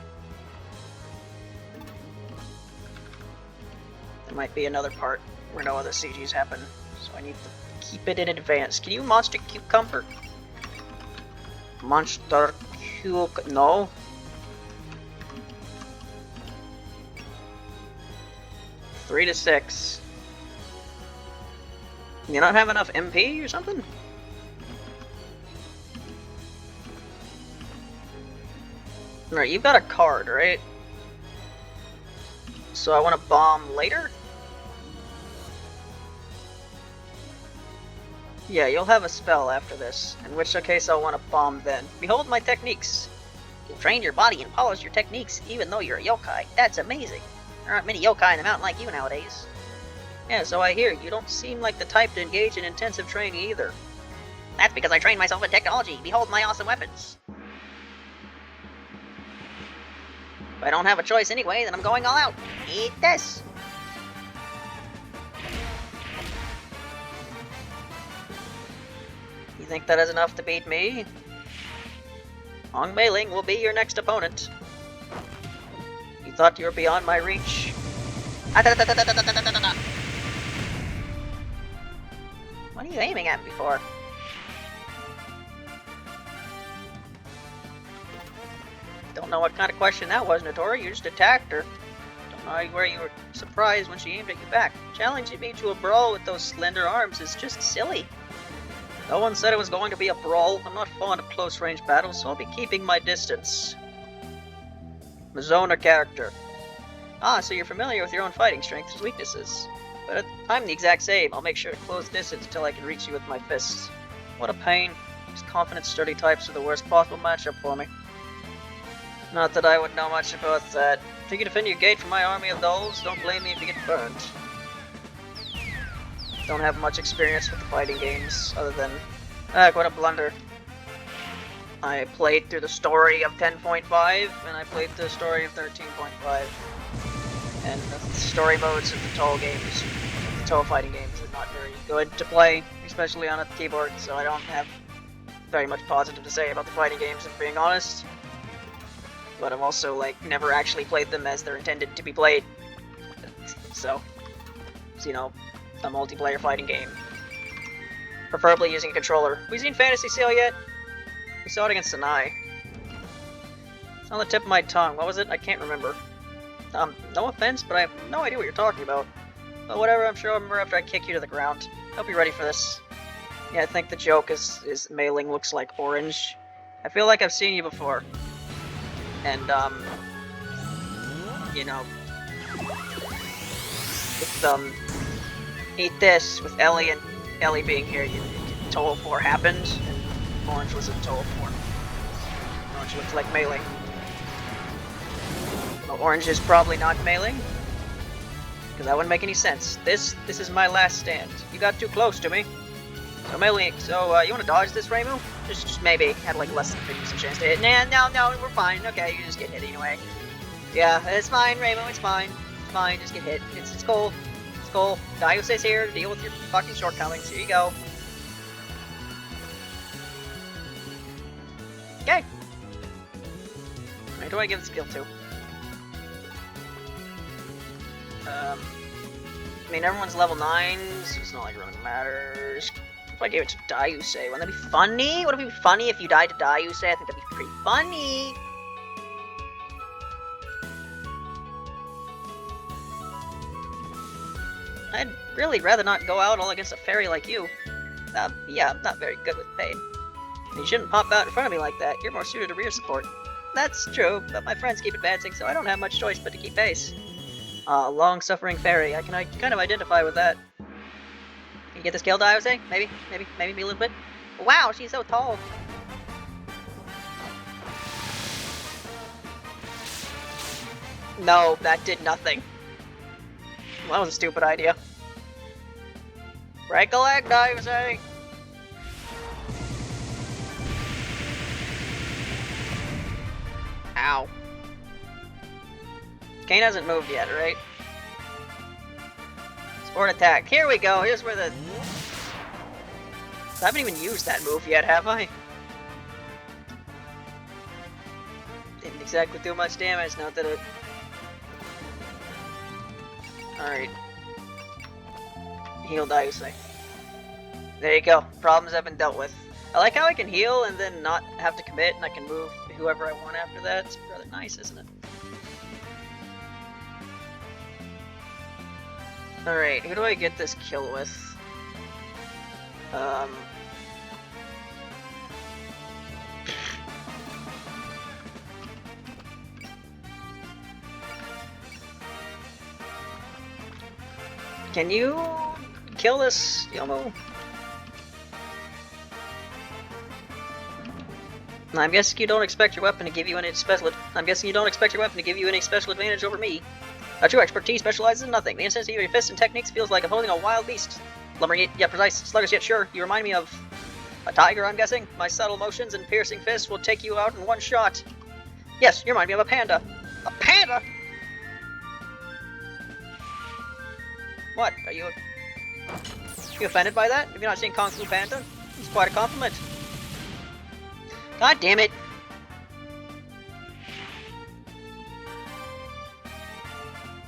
there might be another part where no other CGs happen, so I need to keep it in advance. Can you monster cucumber? Monster cucumber? No. Three to 6. You not have enough MP or something? Right, you've got a card, right? So I want to bomb later? Yeah, you'll have a spell after this, in which case I'll want to bomb then. Behold my techniques! You've trained your body and polished your techniques, even though you're a yokai. That's amazing. There aren't many yokai in the mountain like you nowadays. Yeah, so I hear. You don't seem like the type to engage in intensive training either. That's because I trained myself in technology. Behold my awesome weapons. If I don't have a choice anyway, then I'm going all out. Eat this. You think that is enough to beat me? Hong Mei-ling will be your next opponent. You thought you were beyond my reach? What are you aiming at me for? Don't know what kind of question that was, Notori. You just attacked her. Don't know where you were surprised when she aimed at you back. Challenging me to a brawl with those slender arms is just silly. No one said it was going to be a brawl. I'm not fond of close-range battles, so I'll be keeping my distance. Mizona character. Ah, so you're familiar with your own fighting strengths and weaknesses. But I'm the exact same. I'll make sure to close distance until I can reach you with my fists. What a pain. These confident, sturdy types are the worst possible matchup for me. Not that I would know much about that. If you can defend your gate from my army of dolls, don't blame me if you get burned. Don't have much experience with the fighting games, other than... what a blunder. I played through the story of 10.5, and I played through the story of 13.5. And the story modes of the Toho games, the Toho fighting games, are not very good to play, especially on a keyboard, so I don't have very much positive to say about the fighting games, if being honest. But I've also, like, never actually played them as they're intended to be played. So you know, a multiplayer fighting game. Preferably using a controller. We seen Fantasy Seal yet? We saw it against Sanai. It's on the tip of my tongue. What was it? I can't remember. No offense, but I have no idea what you're talking about. But whatever, I'm sure I'll remember after I kick you to the ground. Hope you're ready for this. Yeah, I think the joke is Mei-ling looks like orange. I feel like I've seen you before. And, you know, with, Eat This, with Ellie being here, Toho 4 happened, and Orange was in Toho 4. Orange looks like Mei-ling. Well, Orange is probably not Mei-ling, because that wouldn't make any sense. This is my last stand. You got too close to me. So Mei-ling, you wanna dodge this, Reimu? Just maybe, had like less than 50% chance to hit. Nah, no, we're fine. Okay, you just get hit anyway. Yeah, it's fine, Reimu, it's fine. It's fine, just get hit. It's cool. It's cool. Daiuse's here to deal with your fucking shortcomings. Here you go. Okay. Who do I give the skill to? I mean, everyone's level 9, so it's not like it really matters. If I gave it to Daiuse, wouldn't that be funny? Would it be funny if you died to Daiuse? I think that'd be pretty funny. I'd really rather not go out all against a fairy like you. Yeah, I'm not very good with pain. You shouldn't pop out in front of me like that. You're more suited to rear support. That's true, but my friends keep advancing, so I don't have much choice but to keep pace. Long-suffering fairy. I can kind of identify with that. Can you get this kill, Daiuse? Maybe a little bit? Wow, she's so tall. No, that did nothing. That was a stupid idea. Break a leg, Daiuse! Ow. Kane hasn't moved yet, right? Sport attack. Here we go. Here's where the... I haven't even used that move yet, have I? Didn't exactly do much damage, not that it... Alright. Heal Daiuse. There you go. Problems have been dealt with. I like how I can heal and then not have to commit, and I can move whoever I want after that. It's rather nice, isn't it? Alright, who do I get this kill with? Can you kill this Yomo? I'm guessing you don't expect your weapon to give you any special. I'm guessing you don't expect your weapon to give you any special advantage over me. Our true expertise specializes in nothing. The intensity of your fists and techniques feels like opposing a wild beast. Lumbering yet precise, sluggish yet sure. You remind me of a tiger, I'm guessing. My subtle motions and piercing fists will take you out in one shot. Yes, you remind me of a panda. A panda? What? Are you offended by that? Have you not seen Kung Fu Panda? It's quite a compliment. God damn it!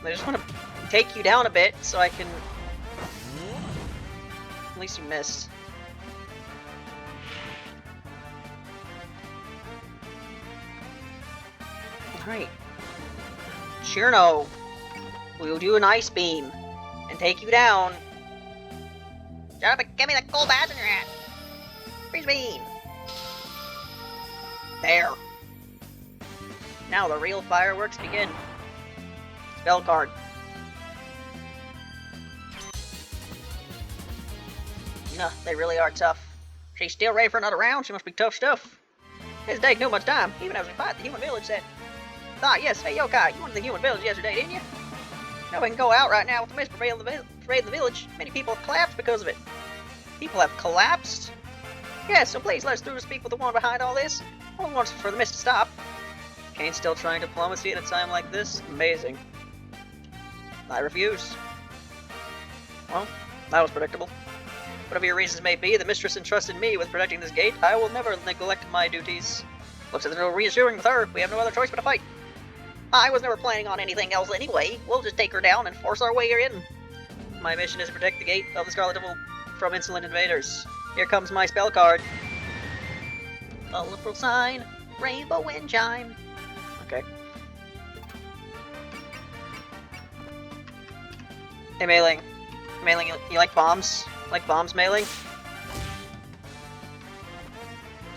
I just want to take you down a bit so I can... At least you missed. Alright. Shirno, we'll do an ice beam and take you down. Shut up and give me the cool bass in your hat. Freeze beam. There. Now the real fireworks begin. Spell card. Nah, they really are tough. She's still ready for another round? She must be tough stuff. This take no much time, even as we fight the human village said. Ah, yes, hey yokai, you went to the human village yesterday, didn't you? Now we can go out right now with the mist pervading the village. Many people have collapsed because of it. People have collapsed? Yes, so please let us through to speak with the one behind all this. Only wants for the mist to stop. Kane's still trying diplomacy at a time like this? Amazing. I refuse. Well, that was predictable. Whatever your reasons may be, the mistress entrusted me with protecting this gate. I will never neglect my duties. Looks as if there's no reassuring with her. We have no other choice but to fight. I was never planning on anything else anyway. We'll just take her down and force our way in. My mission is to protect the gate of the Scarlet Devil from insolent invaders. Here comes my spell card. Colorful sign, rainbow wind chime. Okay. Hey, Mailing. Mailing, you like bombs? Like bombs, Mailing?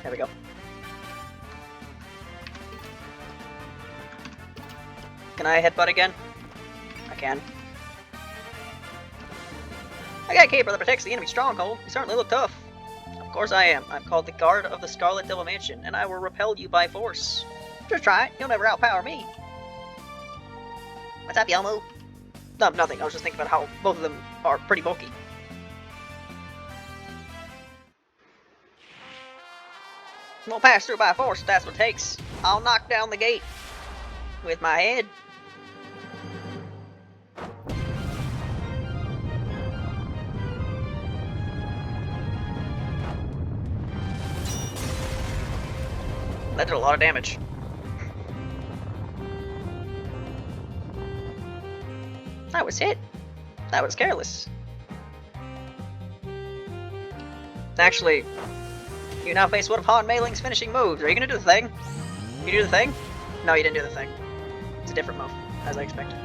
There we go. Can I headbutt again? I can. I got a Gatekeeper that protects the enemy stronghold. You certainly look tough. Of course I am. I'm called the Guard of the Scarlet Devil Mansion, and I will repel you by force. Just try it. You'll never outpower me. What's up, Yomu? No, nothing. I was just thinking about how both of them are pretty bulky. Won't pass through by force if that's what it takes. I'll knock down the gate with my head. That did a lot of damage. I was hit. That was careless. Actually, you now face one of Han Meiling's finishing moves. Are you gonna do the thing? You do the thing? No, you didn't do the thing. It's a different move, as I expected.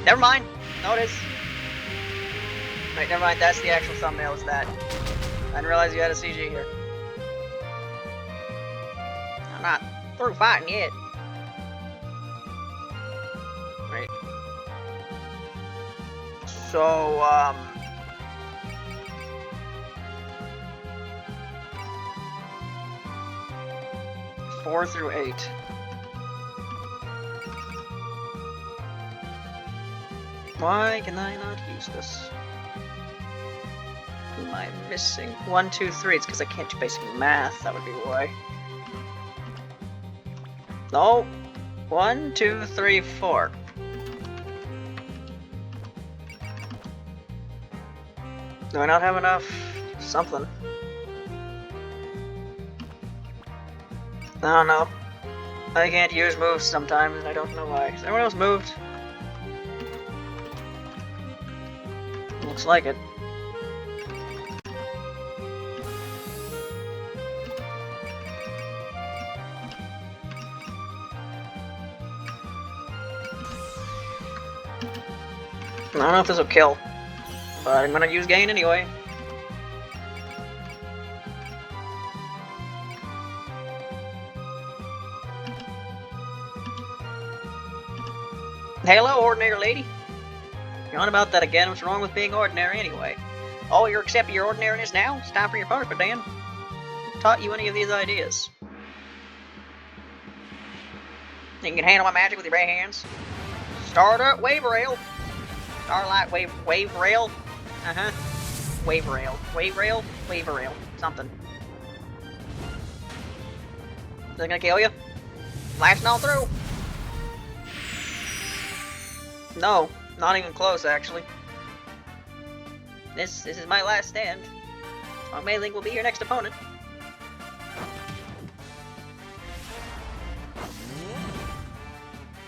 Never mind. No, it is. Wait, never mind. That's the actual thumbnail. Is that? I didn't realize you had a CG here. I'm not through fighting yet. Right. So, 4 through 8. Why can I not use this? Who am I missing? 1, 2, 3. It's because I can't do basic math. That would be why. No. 1, 2, 3, 4. Do I not have enough? Something. I don't know. I can't use moves sometimes, and I don't know why. Is anyone else moved? Looks like it. I don't know if this will kill, but I'm gonna use gain anyway. Hello, ordinary lady. You're on about that again. What's wrong with being ordinary anyway? Oh, you're accepting your ordinariness now? It's time for your punishment, Dan. Who taught you any of these ideas? You can handle my magic with your bare hands. Starter wave rail. Starlight wave rail. Wave rail. Wave rail. Wave rail. Something. Is it gonna kill you? Blasting on through. No, not even close actually. This is my last stand. Our Maiden will be your next opponent.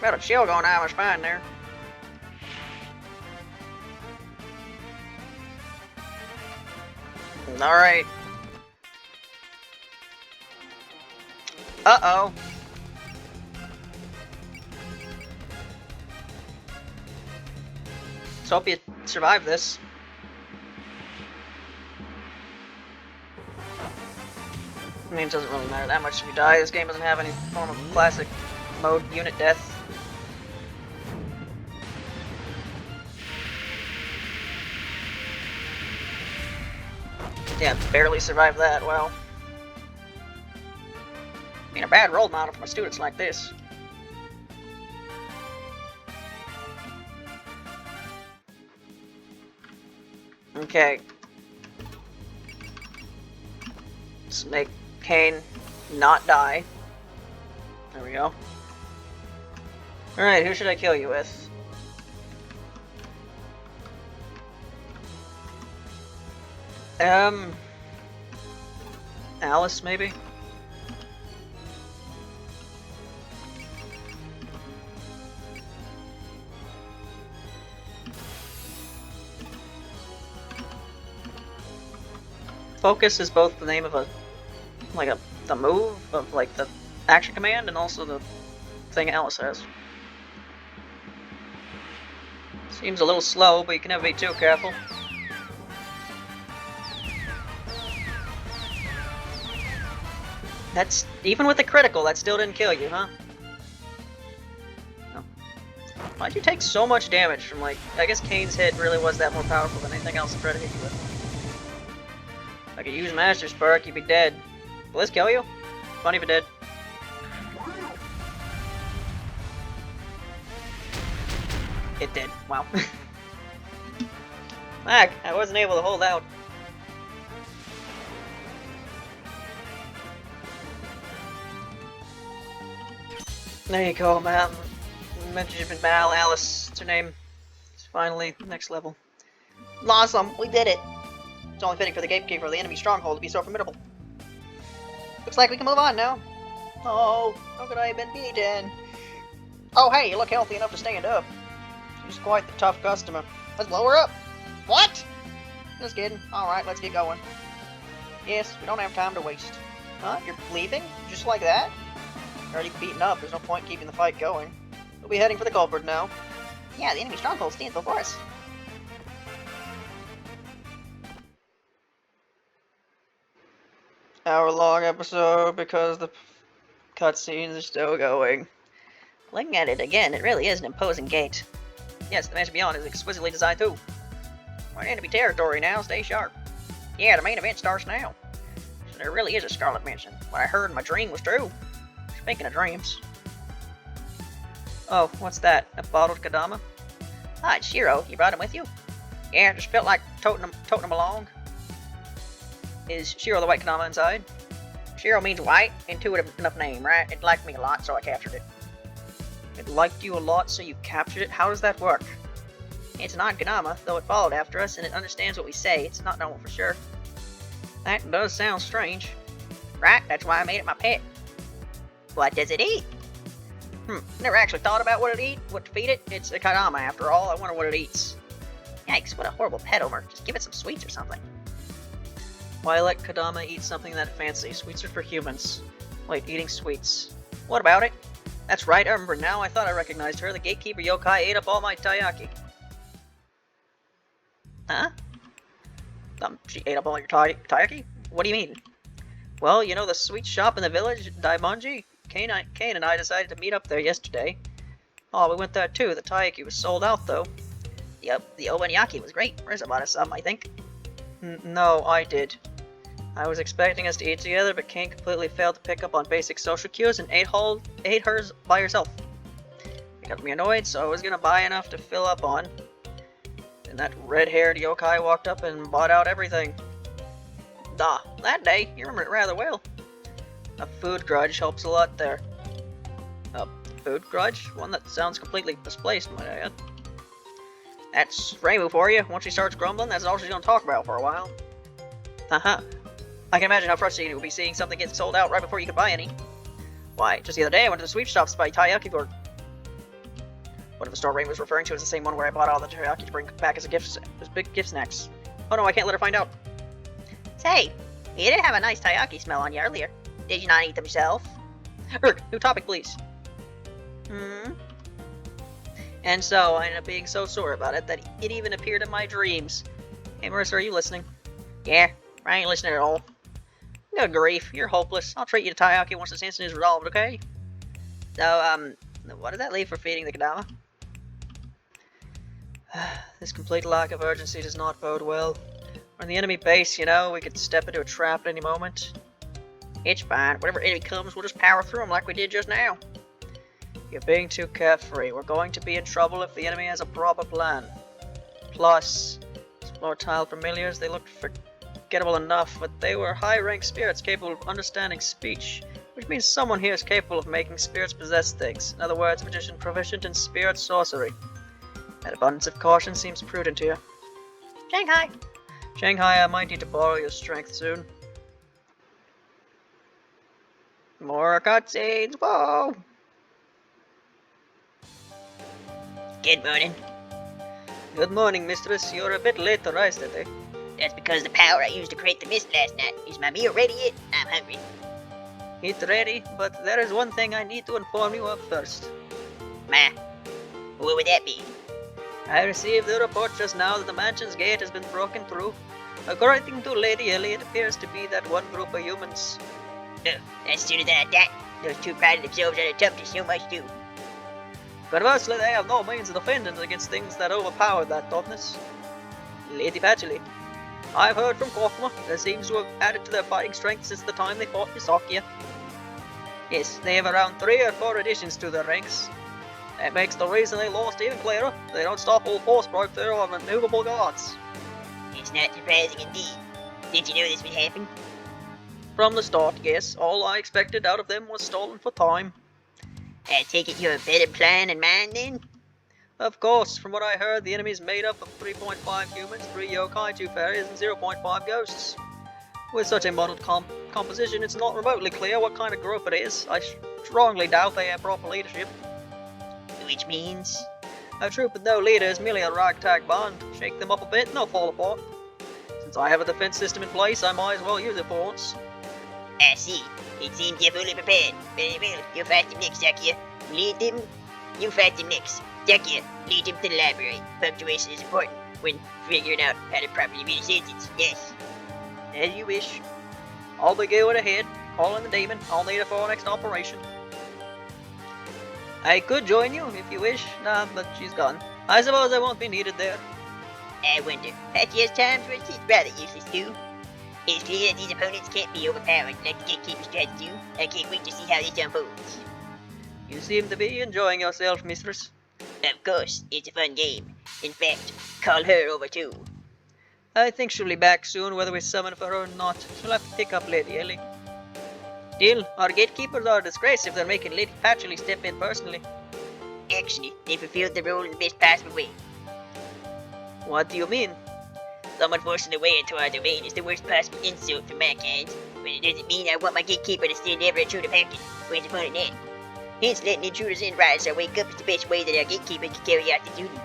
Got a chill going down my spine there. Alright. Uh-oh. Let's hope you survive this. I mean, it doesn't really matter that much if you die. This game doesn't have any form of classic mode unit death. Yeah, barely survived that, well. I mean, a bad role model for my students like this. Okay. Let's make Kane not die. There we go. Alright, who should I kill you with? Alice, maybe? Focus is both the name of the move of like the action command and also the thing Alice has. Seems a little slow, but you can never be too careful. That's even with the critical, that still didn't kill you, huh? No. Why'd you take so much damage from like? I guess Kane's hit really was that more powerful than anything else I tried to hit you with. If I could use Master Spark, you'd be dead. Will this kill you? Not even dead. It did. Wow. Fuck, I wasn't able to hold out. There you go, man. Mentioned Mal, Alice, it's her name. It's finally next level. Awesome, we did it! It's only fitting for the Gatekeeper of the enemy stronghold to be so formidable. Looks like we can move on now. Oh, how could I have been beaten? Oh hey, you look healthy enough to stand up. She's quite the tough customer. Let's blow her up! What? Just kidding. Alright, let's get going. Yes, we don't have time to waste. Huh? You're leaving? Just like that? Already beaten up, there's no point in keeping the fight going. We'll be heading for the culprit now. Yeah, the enemy stronghold stands before us. Hour-long episode because the cutscenes are still going. Looking at it again, it really is an imposing gate. Yes, the Mansion Beyond is exquisitely designed too. We're in enemy territory now, stay sharp. Yeah, the main event starts now. So there really is a Scarlet Mansion. What I heard in my dream was true. Speaking of dreams. Oh, what's that? A bottled Kadama? Ah, it's Shiro. You brought him with you? Yeah, just felt like toting him along. Is Shiro the white Kadama inside? Shiro means white. Intuitive enough name, right? It liked me a lot, so I captured it. It liked you a lot, so you captured it? How does that work? It's an odd Kadama, though it followed after us, and it understands what we say. It's not normal for sure. That does sound strange. Right, that's why I made it my pet. What does it eat? Never actually thought about what to feed it. It's a Kadama after all. I wonder what it eats. Yikes, what a horrible pet owner. Just give it some sweets or something. Why let Kadama eat something that fancy? Sweets are for humans. Wait, eating sweets. What about it? That's right, I remember now. I thought I recognized her. The Gatekeeper yokai ate up all my taiyaki. Huh? She ate up all your taiyaki? What do you mean? Well, you know the sweet shop in the village, Daimonji? Kane and I decided to meet up there yesterday. Oh, we went there too. The taiyaki was sold out, though. Yep, the obanyaki was great. Marisa bought us some, I think. No, I did. I was expecting us to eat together, but Kane completely failed to pick up on basic social cues and ate hers by herself. It got me annoyed, so I was gonna buy enough to fill up on. And that red-haired yokai walked up and bought out everything. That day, you remember it rather well. A food grudge helps a lot there. A food grudge? One that sounds completely misplaced, might I add. That's Reimu for you. Once she starts grumbling, that's all she's gonna talk about for a while. Haha. I can imagine how frustrating it would be seeing something get sold out right before you could buy any. Why, just the other day I went to the sweet shops to buy taiyaki. What if the store Reimu was referring to is the same one where I bought all the taiyaki to bring back as big gift snacks? Oh no, I can't let her find out. Say, you did have a nice taiyaki smell on you earlier. Did you not eat them yourself? New topic, please. And so, I ended up being so sore about it that it even appeared in my dreams. Hey Marisa, are you listening? Yeah, I ain't listening at all. Good grief, you're hopeless. I'll treat you to taiyaki once this incident is resolved, okay? So, what does that leave for feeding the Kadama? This complete lack of urgency does not bode well. We're in the enemy base, you know, we could step into a trap at any moment. It's fine. Whatever enemy comes, we'll just power through them like we did just now. You're being too carefree. We're going to be in trouble if the enemy has a proper plan. Plus, Splortile familiars, they looked forgettable enough, but they were high-ranked spirits capable of understanding speech, which means someone here is capable of making spirits possess things. In other words, a magician proficient in spirit sorcery. That abundance of caution seems prudent here. Shanghai! Shanghai, I might need to borrow your strength soon. More cutscenes, whoa! Good morning. Good morning, mistress. You're a bit late to rise today. That's because the power I used to create the mist last night. Is my meal ready yet? I'm hungry. It's ready, but there is one thing I need to inform you of first. What would that be? I received a report just now that the mansion's gate has been broken through. According to Lady Ellie, it appears to be that one group of humans. As soon as I die, those two prided themselves on a toughness so much too. Conversely, they have no means of defending against things that overpower that toughness. Lady Patchley, I've heard from Kokma that seems to have added to their fighting strength since the time they fought Misakia. Yes, they have around 3 or 4 additions to their ranks. That makes the reason they lost even clearer. They don't stop all force broke there on immovable gods. It's not surprising indeed. Did you know this would happen? From the start, yes. All I expected out of them was stolen for time. I take it you have a better plan in mind then? Of course, from what I heard, the enemy's made up of 3.5 humans, 3 yokai, 2 fairies, and 0.5 ghosts. With such a muddled composition, it's not remotely clear what kind of group it is. I strongly doubt they have proper leadership. Which means? A troop with no leader is merely a ragtag band. Shake them up a bit and they'll fall apart. Since I have a defense system in place, I might as well use it for once. I see. It seems you're fully prepared. Very well. You fight them next, Sakia. Lead them. You fight them next. Sakia, lead them to the library. Punctuation is important when figuring out how to properly read a sentence. Yes. As you wish. I'll be going ahead, calling the demon. I'll need her for our next operation. I could join you if you wish. Nah, but she's gone. I suppose I won't be needed there. I wonder. Patchy has times where she's rather useless too. It's clear that these opponents can't be overpowered like the Gatekeeper² tried to do. I can't wait to see how this unfolds. You seem to be enjoying yourself, mistress. Of course, it's a fun game. In fact, call her over too. I think she'll be back soon, whether we summon for her or not. She'll have to pick up Lady Ellie. Still, our gatekeepers are a disgrace if they're making Lady Patchley step in personally. Actually, they fulfilled the role in the best possible way. What do you mean? Someone forcing their way into our domain is the worst possible insult for mankind, but it doesn't mean I want my gatekeeper to stand ever intruder packing. Where's the fun in that? Hence, letting intruders in right as I wake up is the best way that our gatekeeper can carry out the duty.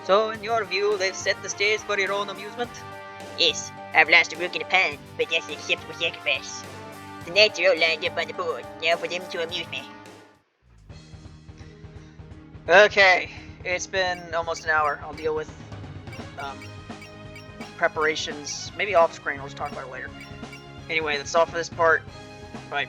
So, in your view, they've set the stage for your own amusement? Yes, I've lost a rook and a pawn, but that's an acceptable sacrifice. The knights are all lined up on the board, now for them to amuse me. Okay, it's been almost an hour. I'll deal with preparations, maybe off screen. We'll just talk about it later. Anyway, that's all for this part. Bye.